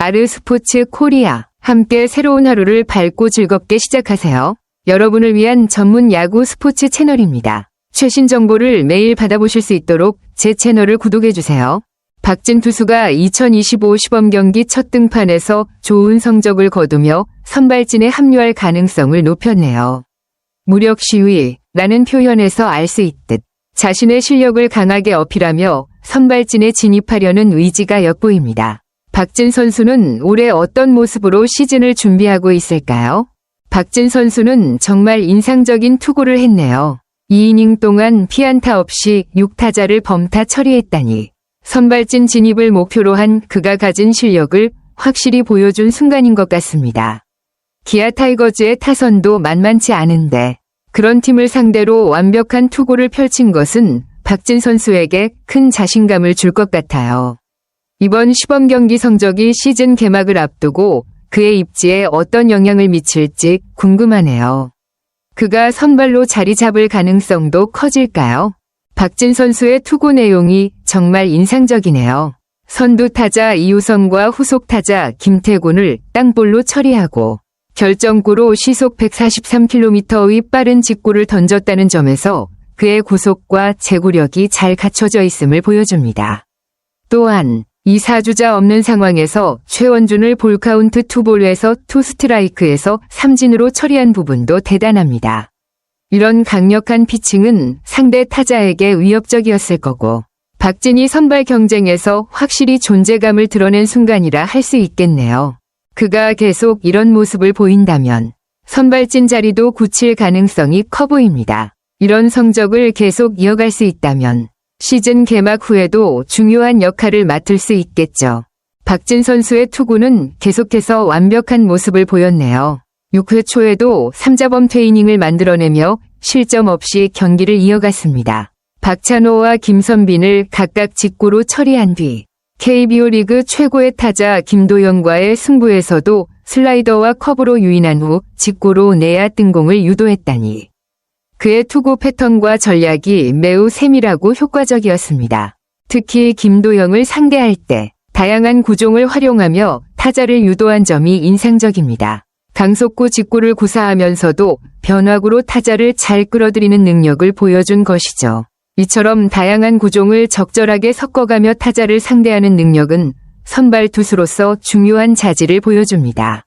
아르스포츠 코리아. 함께 새로운 하루를 밝고 즐겁게 시작하세요. 여러분을 위한 전문 야구 스포츠 채널입니다. 최신 정보를 매일 받아보실 수 있도록 제 채널을 구독해주세요. 박진 투수가 2025 시범 경기 첫 등판에서 좋은 성적을 거두며 선발진에 합류할 가능성을 높였네요. 무력 시위라는 표현에서 알 수 있듯 자신의 실력을 강하게 어필하며 선발진에 진입하려는 의지가 엿보입니다. 박진 선수는 올해 어떤 모습으로 시즌을 준비하고 있을까요? 박진 선수는 정말 인상적인 투구를 했네요. 2이닝 동안 피안타 없이 6타자를 범타 처리했다니 선발진 진입을 목표로 한 그가 가진 실력을 확실히 보여준 순간인 것 같습니다. 기아 타이거즈의 타선도 만만치 않은데 그런 팀을 상대로 완벽한 투구를 펼친 것은 박진 선수에게 큰 자신감을 줄 것 같아요. 이번 시범 경기 성적이 시즌 개막을 앞두고 그의 입지에 어떤 영향을 미칠지 궁금하네요. 그가 선발로 자리 잡을 가능성도 커질까요? 박진 선수의 투구 내용이 정말 인상적이네요. 선두 타자 이우성과 후속 타자 김태곤을 땅볼로 처리하고 결정구로 시속 143km의 빠른 직구를 던졌다는 점에서 그의 구속과 제구력이 잘 갖춰져 있음을 보여줍니다. 또한 2사주자 없는 상황에서 최원준을 볼카운트 투볼에서 투스트라이크에서 삼진으로 처리한 부분도 대단합니다. 이런 강력한 피칭은 상대 타자에게 위협적이었을 거고 박진이 선발 경쟁에서 확실히 존재감을 드러낸 순간이라 할 수 있겠네요. 그가 계속 이런 모습을 보인다면 선발진 자리도 굳힐 가능성이 커 보입니다. 이런 성적을 계속 이어갈 수 있다면 시즌 개막 후에도 중요한 역할을 맡을 수 있겠죠. 박진 선수의 투구는 계속해서 완벽한 모습을 보였네요. 6회 초에도 3자범 퇴이닝을 만들어내며 실점 없이 경기를 이어갔습니다. 박찬호와 김선빈을 각각 직구로 처리한 뒤 KBO 리그 최고의 타자 김도영과의 승부에서도 슬라이더와 커브로 유인한 후 직구로 내야 뜬공을 유도했다니 그의 투구 패턴과 전략이 매우 세밀하고 효과적이었습니다. 특히 김도영을 상대할 때 다양한 구종을 활용하며 타자를 유도한 점이 인상적입니다. 강속구 직구를 구사하면서도 변화구로 타자를 잘 끌어들이는 능력을 보여준 것이죠. 이처럼 다양한 구종을 적절하게 섞어가며 타자를 상대하는 능력은 선발 투수로서 중요한 자질을 보여줍니다.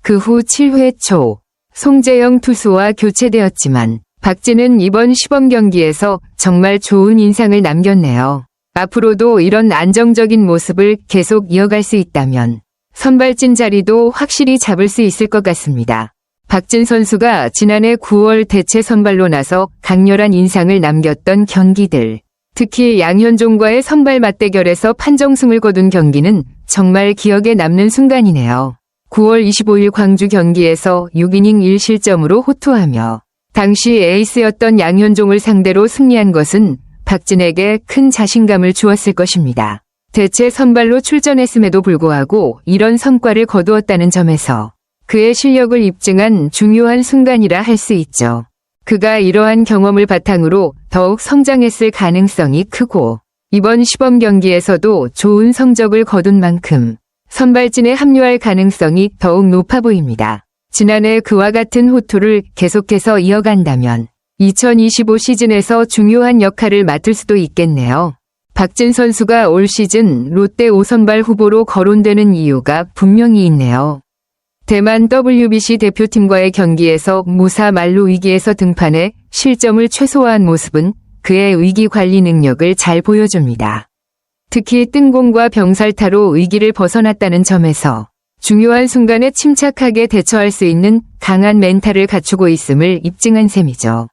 그 후 7회 초 송재영 투수와 교체되었지만 박진은 이번 시범 경기에서 정말 좋은 인상을 남겼네요. 앞으로도 이런 안정적인 모습을 계속 이어갈 수 있다면 선발진 자리도 확실히 잡을 수 있을 것 같습니다. 박진 선수가 지난해 9월 대체 선발로 나서 강렬한 인상을 남겼던 경기들, 특히 양현종과의 선발 맞대결에서 판정승을 거둔 경기는 정말 기억에 남는 순간이네요. 9월 25일 광주 경기에서 6이닝 1실점으로 호투하며 당시 에이스였던 양현종을 상대로 승리한 것은 박진에게 큰 자신감을 주었을 것입니다. 대체 선발로 출전했음에도 불구하고 이런 성과를 거두었다는 점에서 그의 실력을 입증한 중요한 순간이라 할 수 있죠. 그가 이러한 경험을 바탕으로 더욱 성장했을 가능성이 크고 이번 시범 경기에서도 좋은 성적을 거둔 만큼 선발진에 합류할 가능성이 더욱 높아 보입니다. 지난해 그와 같은 호투를 계속해서 이어간다면 2025 시즌에서 중요한 역할을 맡을 수도 있겠네요. 박진 선수가 올 시즌 롯데 5선발 후보로 거론되는 이유가 분명히 있네요. 대만 WBC 대표팀과의 경기에서 무사 만루 위기에서 등판해 실점을 최소화한 모습은 그의 위기 관리 능력을 잘 보여줍니다. 특히 뜬공과 병살타로 위기를 벗어났다는 점에서 중요한 순간에 침착하게 대처할 수 있는 강한 멘탈을 갖추고 있음을 입증한 셈이죠.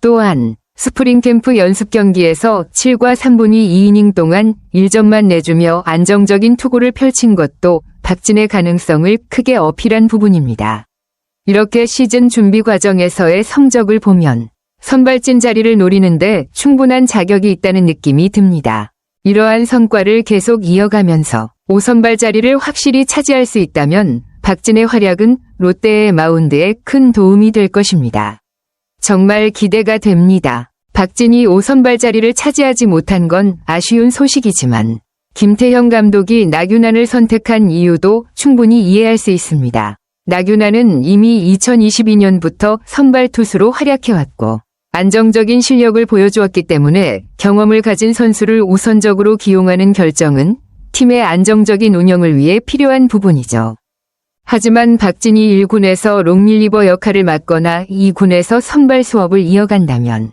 또한 스프링 캠프 연습 경기에서 7과 3분위 2이닝 동안 1점만 내주며 안정적인 투구를 펼친 것도 박진의 가능성을 크게 어필한 부분입니다. 이렇게 시즌 준비 과정에서의 성적을 보면 선발진 자리를 노리는데 충분한 자격이 있다는 느낌이 듭니다. 이러한 성과를 계속 이어가면서 5선발 자리를 확실히 차지할 수 있다면 박진의 활약은 롯데의 마운드에 큰 도움이 될 것입니다. 정말 기대가 됩니다. 박진이 5선발 자리를 차지하지 못한 건 아쉬운 소식이지만 김태형 감독이 나균안을 선택한 이유도 충분히 이해할 수 있습니다. 나균안은 이미 2022년부터 선발 투수로 활약해왔고 안정적인 실력을 보여주었기 때문에 경험을 가진 선수를 우선적으로 기용하는 결정은 팀의 안정적인 운영을 위해 필요한 부분이죠. 하지만 박진이 1군에서 롱릴리버 역할을 맡거나 2군에서 선발 수업을 이어간다면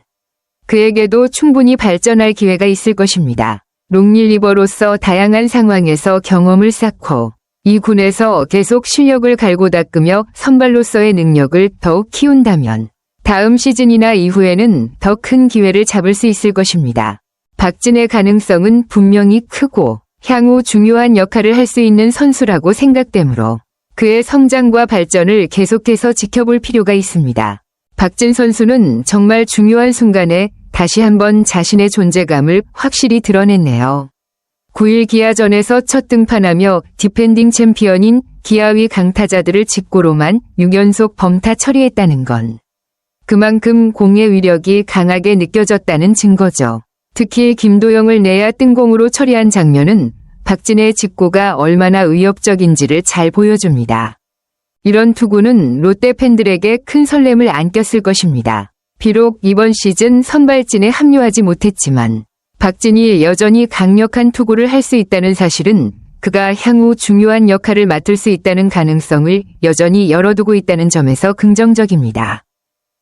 그에게도 충분히 발전할 기회가 있을 것입니다. 롱릴리버로서 다양한 상황에서 경험을 쌓고 2군에서 계속 실력을 갈고 닦으며 선발로서의 능력을 더욱 키운다면 다음 시즌이나 이후에는 더 큰 기회를 잡을 수 있을 것입니다. 박진의 가능성은 분명히 크고 향후 중요한 역할을 할 수 있는 선수라고 생각되므로 그의 성장과 발전을 계속해서 지켜볼 필요가 있습니다. 박진 선수는 정말 중요한 순간에 다시 한번 자신의 존재감을 확실히 드러냈네요. 9일 기아전에서 첫 등판하며 디펜딩 챔피언인 기아위 강타자들을 직고로만 6연속 범타 처리했다는 건 그만큼 공의 위력이 강하게 느껴졌다는 증거죠. 특히 김도영을 내야 뜬공으로 처리한 장면은 박진의 직고가 얼마나 위협적인지를 잘 보여줍니다. 이런 투구는 롯데 팬들에게 큰 설렘을 안겼을 것입니다. 비록 이번 시즌 선발진에 합류하지 못했지만 박진이 여전히 강력한 투구를 할 수 있다는 사실은 그가 향후 중요한 역할을 맡을 수 있다는 가능성을 여전히 열어두고 있다는 점에서 긍정적입니다.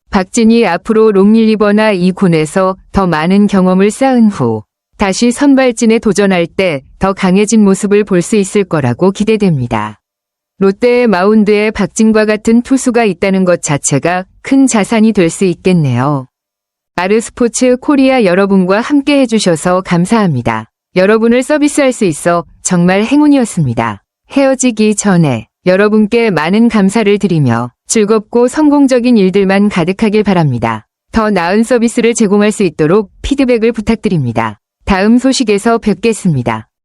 박진이 앞으로 롱릴리버나 2군에서 더 많은 경험을 쌓은 후 다시 선발진에 도전할 때 더 강해진 모습을 볼 수 있을 거라고 기대됩니다. 롯데의 마운드에 박진과 같은 투수가 있다는 것 자체가 큰 자산이 될 수 있겠네요. 아르스포츠 코리아 여러분과 함께 해주셔서 감사합니다. 여러분을 서비스할 수 있어 정말 행운이었습니다. 헤어지기 전에 여러분께 많은 감사를 드리며 즐겁고 성공적인 일들만 가득하길 바랍니다. 더 나은 서비스를 제공할 수 있도록 피드백을 부탁드립니다. 다음 소식에서 뵙겠습니다.